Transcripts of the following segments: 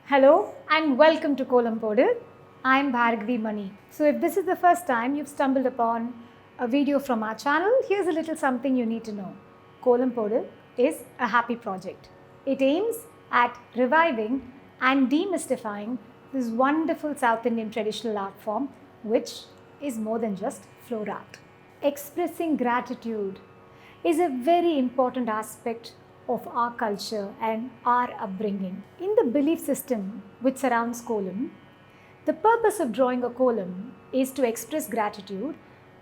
Hello and welcome to Kolam Maavu. I am Bhargavi Mani. So if this is the first time you've stumbled upon a video from our channel, here's a little something you need to know. Kolam Maavu is a happy project. It aims at reviving and demystifying this wonderful South Indian traditional art form, which is more than just floor art. Expressing gratitude is a very important aspect of our culture and our upbringing. In the belief system which surrounds kolam, the purpose of drawing a kolam is to express gratitude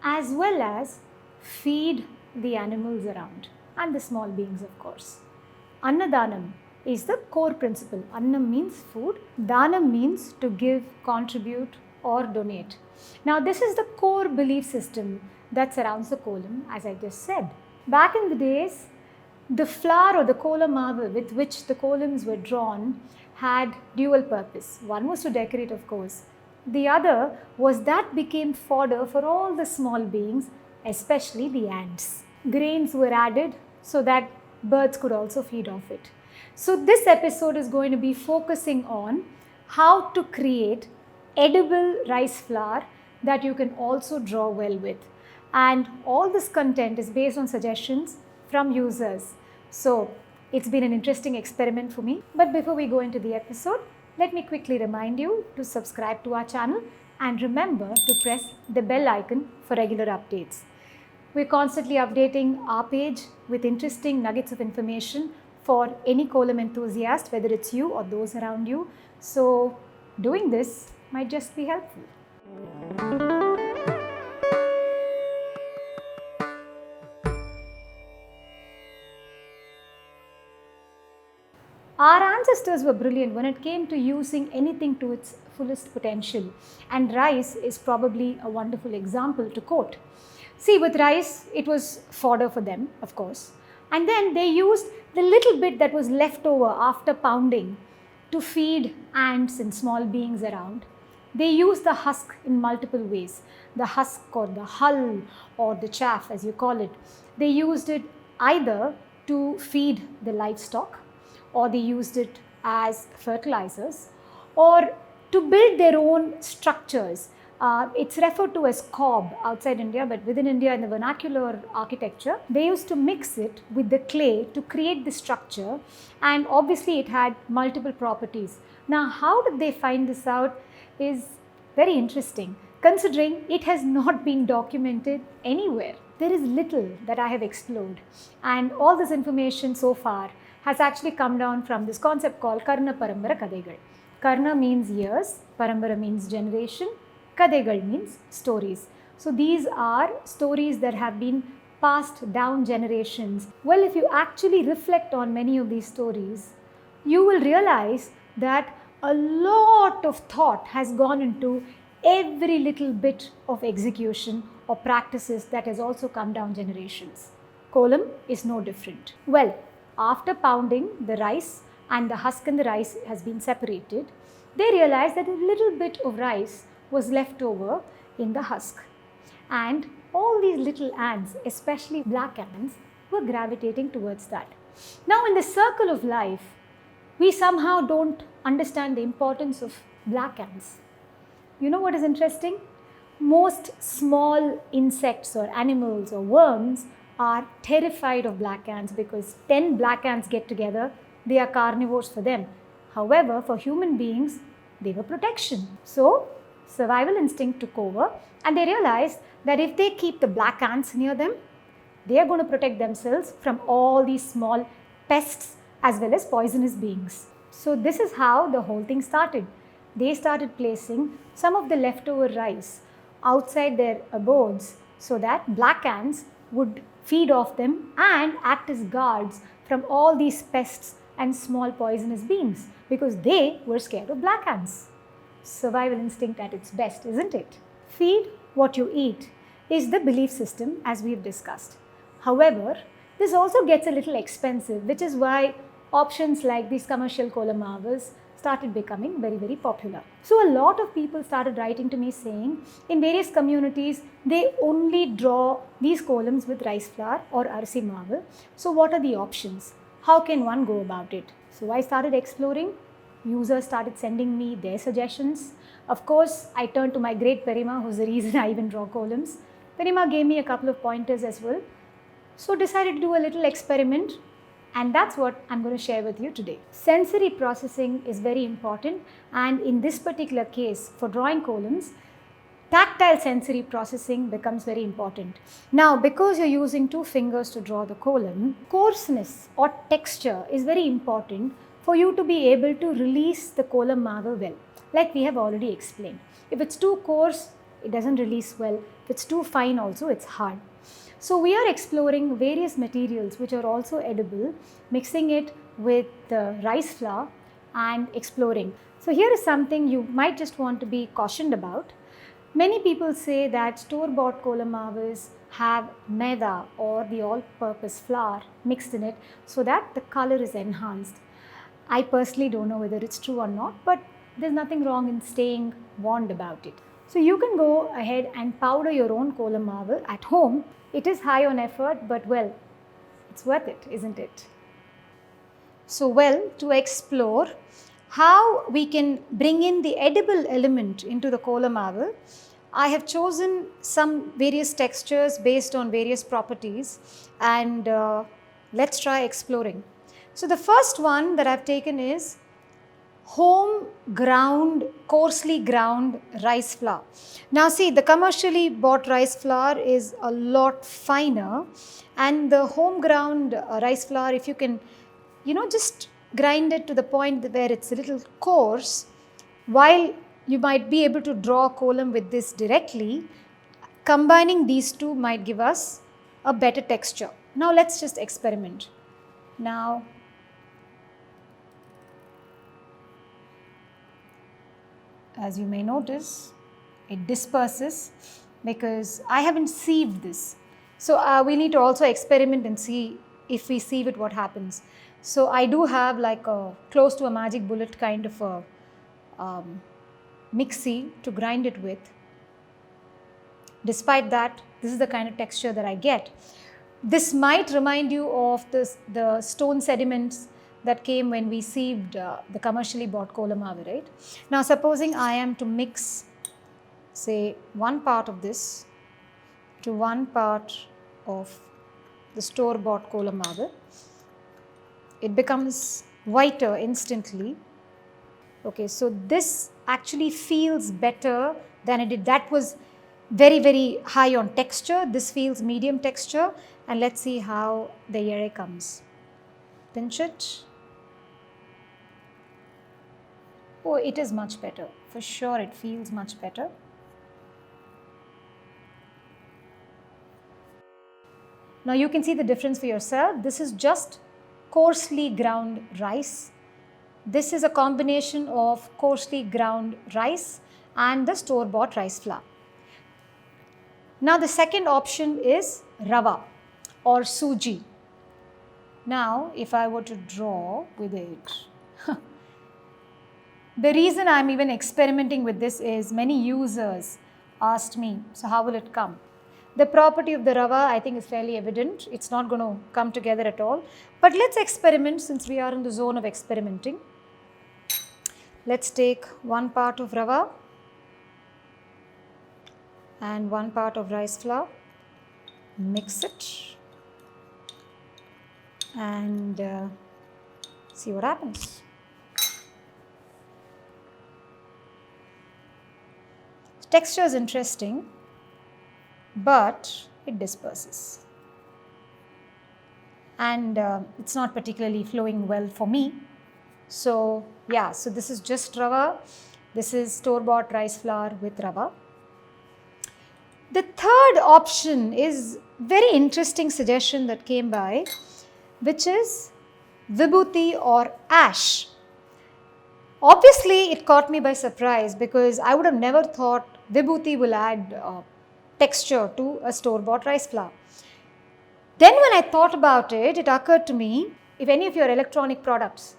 as well as feed the animals around and the small beings, of course. Daanam is the core principle. Annam means food, Daanam means to give, contribute or donate. Now this is the core belief system that surrounds the kolam, as I just said. Back in the days, the flower or the Kolam Maavu with which the columns were drawn had dual purpose. One was to decorate, of course. The other was that became fodder for all the small beings, especially the ants. Grains were added so that birds could also feed off it. So this episode is going to be focusing on how to create edible rice flour that you can also draw well with. And all this content is based on suggestions from users. So it's been an interesting experiment for me. But before we go into the episode, let me quickly remind you to subscribe to our channel and remember to press the bell icon for regular updates. We're constantly updating our page with interesting nuggets of information for any kolam enthusiast, whether it's you or those around you. So doing this might just be helpful. Our ancestors were brilliant when it came to using anything to its fullest potential, and rice is probably a wonderful example to quote. See, with rice, it was fodder for them, of course, and then they used the little bit that was left over after pounding to feed ants and small beings around. They used the husk in multiple ways, the husk or the hull or the chaff as you call it. They used it either to feed the livestock, or they used it as fertilizers, or to build their own structures. It's referred to as cob outside India, but within India in the vernacular architecture, they used to mix it with the clay to create the structure, and obviously it had multiple properties. Now, how did they find this out is very interesting, considering it has not been documented anywhere. There is little that I have explored, and all this information so far has actually come down from this concept called Karna Parambara Kadegal. Karna means years, Parambara means generation, Kadegal means stories. So these are stories that have been passed down generations. Well, if you actually reflect on many of these stories, you will realize that a lot of thought has gone into every little bit of execution or practices that has also come down generations. Kolam is no different. Well, after pounding the rice and the husk and the rice has been separated, they realized that a little bit of rice was left over in the husk. And all these little ants, especially black ants, were gravitating towards that. Now in the circle of life, we somehow don't understand the importance of black ants. You know what is interesting? Most small insects or animals or worms are terrified of black ants because 10 black ants get together, they are carnivores for them. However, for human beings, they were protection. So, survival instinct took over, and they realized that if they keep the black ants near them, they are going to protect themselves from all these small pests as well as poisonous beings. So this is how the whole thing started. They started placing some of the leftover rice outside their abodes so that black ants would feed off them and act as guards from all these pests and small poisonous beings because they were scared of black ants. Survival instinct at its best, isn't it? Feed what you eat is the belief system as we've discussed. However, this also gets a little expensive, which is why options like these commercial Kolam Maavus started becoming very, very popular. So a lot of people started writing to me saying in various communities, they only draw these columns with rice flour or arsi maavu. So what are the options? How can one go about it? So I started exploring users started sending me their suggestions. Of course, I turned to my great Perima, who's the reason I even draw columns. Perima gave me a couple of pointers as well. So decided to do a little experiment, and that's what I'm going to share with you today. Sensory processing is very important, and in this particular case for drawing columns, tactile sensory processing becomes very important. Now, because you're using 2 fingers to draw the column, coarseness or texture is very important for you to be able to release the Kolam Maavu well, like we have already explained. If it's too coarse, it doesn't release well. If it's too fine also, it's hard. So we are exploring various materials which are also edible, mixing it with the rice flour and exploring. So here is something you might just want to be cautioned about. Many people say that store-bought Kolam Maavus have maida or the all-purpose flour mixed in it so that the color is enhanced. I personally don't know whether it's true or not, but there's nothing wrong in staying warned about it. So you can go ahead and powder your own Kolam Maavu at home. It is high on effort, but well, it's worth it, isn't it? So to explore how we can bring in the edible element into the Kolam Maavu, I have chosen some various textures based on various properties, and let's try exploring. So the first one that I've taken is home ground, coarsely ground rice flour. Now see, the commercially bought rice flour is a lot finer, and the home ground rice flour, if you can, just grind it to the point where it's a little coarse, while you might be able to draw a column with this directly, combining these two might give us a better texture. Now let's just experiment. Now, as you may notice, it disperses because I haven't sieved this. So we need to also experiment and see if we sieve it, what happens. So I do have like a close to a magic bullet kind of a mixie to grind it with. Despite that, this is the kind of texture that I get. This might remind you of the stone sediments that came when we sieved the commercially bought Kolam Maavu, right? Now supposing I am to mix, say, 1 part of this to 1 part of the store-bought Kolam Maavu, it becomes whiter instantly. Okay, so this actually feels better than it did. That was very, very high on texture. This feels medium texture, and let's see how the yere comes. Pinch it. Oh, it is much better. For sure, it feels much better. Now you can see the difference for yourself. This is just coarsely ground rice. This is a combination of coarsely ground rice and the store-bought rice flour. Now the second option is rava or suji. Now if I were to draw with it, the reason I am even experimenting with this is many users asked me, so how will it come? The property of the rava I think is fairly evident. It's not going to come together at all. But let's experiment since we are in the zone of experimenting. Let's take 1 part of rava and 1 part of rice flour, mix it and see what happens. Texture is interesting, but it disperses. And it's not particularly flowing well for me. So yeah, so this is just rava. This is store-bought rice flour with rava. The third option is very interesting suggestion that came by, which is vibhuti or ash. Obviously, it caught me by surprise because I would have never thought vibhuti will add texture to a store-bought rice flour. Then when I thought about it, it occurred to me, if any of your electronic products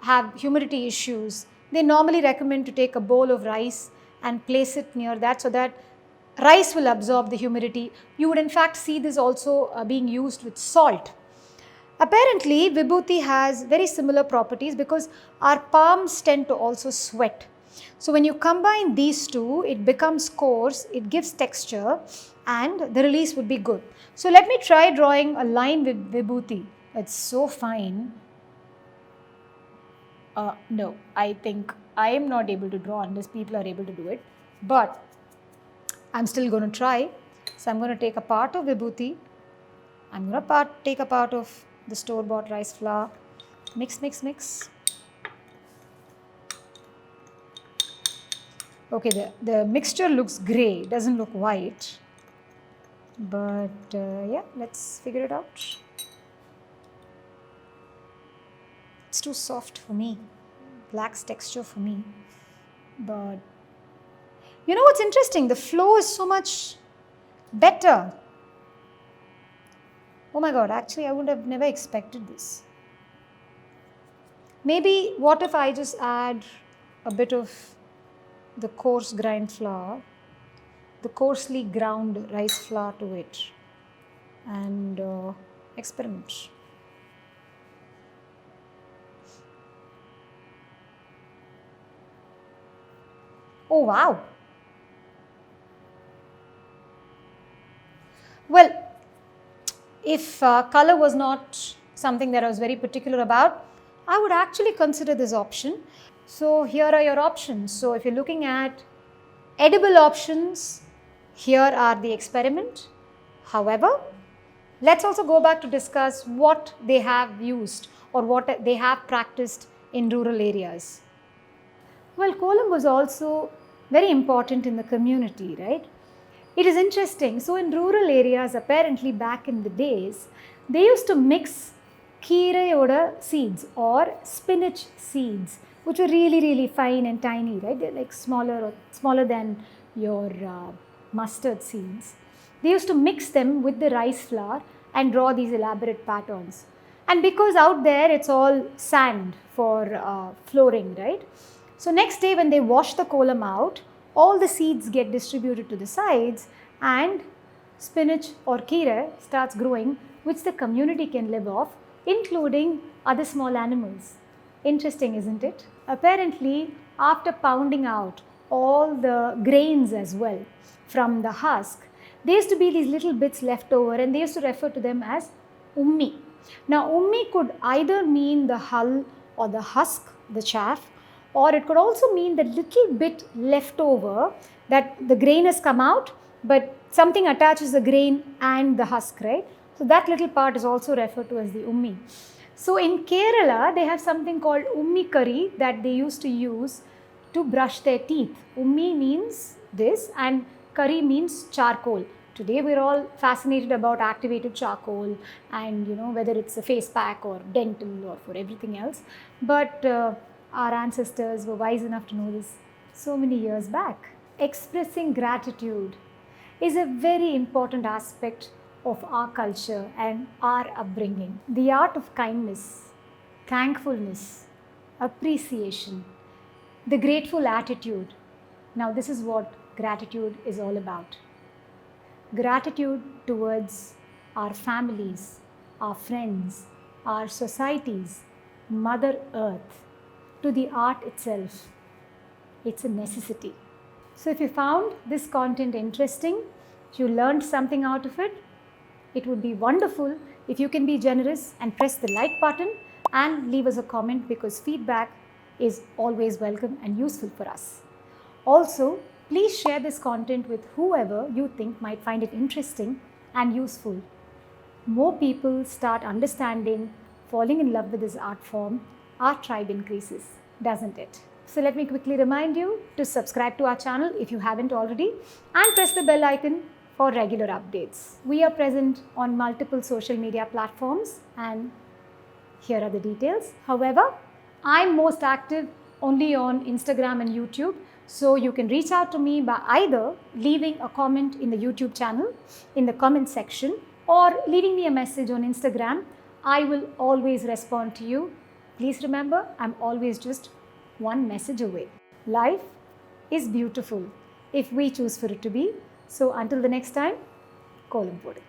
have humidity issues, they normally recommend to take a bowl of rice and place it near that so that rice will absorb the humidity. You would in fact see this also being used with salt. Apparently, vibhuti has very similar properties because our palms tend to also sweat. So when you combine these two, it becomes coarse, it gives texture, and the release would be good. So let me try drawing a line with vibhuti. It's so fine. No, I think I am not able to draw unless people are able to do it. But I'm still going to try. So I'm going to take a part of vibhuti. I'm going to take a part of the store-bought rice flour. Mix, mix, mix. Okay, the mixture looks grey, doesn't look white. But yeah, let's figure it out. It's too soft for me. Lacks texture for me. But you know what's interesting? The flow is so much better. Oh my god, actually I would have never expected this. Maybe what if I just add a bit of the coarse grind flour, the coarsely ground rice flour to it, and experiment. Oh wow! Well, if color was not something that I was very particular about, I would actually consider this option. So here are your options. So if you're looking at edible options, here are the experiment. However, let's also go back to discuss what they have used or what they have practiced in rural areas. Well, kolam was also very important in the community, right? It is interesting. So in rural areas, apparently back in the days, they used to mix keerayoda seeds or spinach seeds, which were really, really fine and tiny, right? They're like smaller than your mustard seeds. They used to mix them with the rice flour and draw these elaborate patterns. And because out there it's all sand for flooring, right? So next day when they wash the kolam out, all the seeds get distributed to the sides and spinach or keera starts growing, which the community can live off, including other small animals. Interesting, isn't it? Apparently, after pounding out all the grains as well from the husk, there used to be these little bits left over and they used to refer to them as ummi. Now, ummi could either mean the hull or the husk, the chaff, or it could also mean the little bit left over that the grain has come out, but something attaches the grain and the husk, right? So that little part is also referred to as the ummi. So in Kerala, they have something called ummi curry that they used to use to brush their teeth. Ummi means this and curry means charcoal. Today we're all fascinated about activated charcoal and whether it's a face pack or dental or for everything else. But our ancestors were wise enough to know this so many years back. Expressing gratitude is a very important aspect of our culture and our upbringing. The art of kindness, thankfulness, appreciation, the grateful attitude. Now this is what gratitude is all about. Gratitude towards our families, our friends, our societies, Mother Earth, to the art itself. It's a necessity. So if you found this content interesting, you learned something out of it, it would be wonderful if you can be generous and press the like button and leave us a comment because feedback is always welcome and useful for us. Also, please share this content with whoever you think might find it interesting and useful. More people start understanding, falling in love with this art form, our tribe increases, doesn't it? So let me quickly remind you to subscribe to our channel if you haven't already and press the bell icon for regular updates. We are present on multiple social media platforms and here are the details. However, I'm most active only on Instagram and YouTube. So you can reach out to me by either leaving a comment in the YouTube channel in the comment section or leaving me a message on Instagram. I will always respond to you. Please remember, I'm always just one message away. Life is beautiful if we choose for it to be. So until the next time, Kolam Maavu.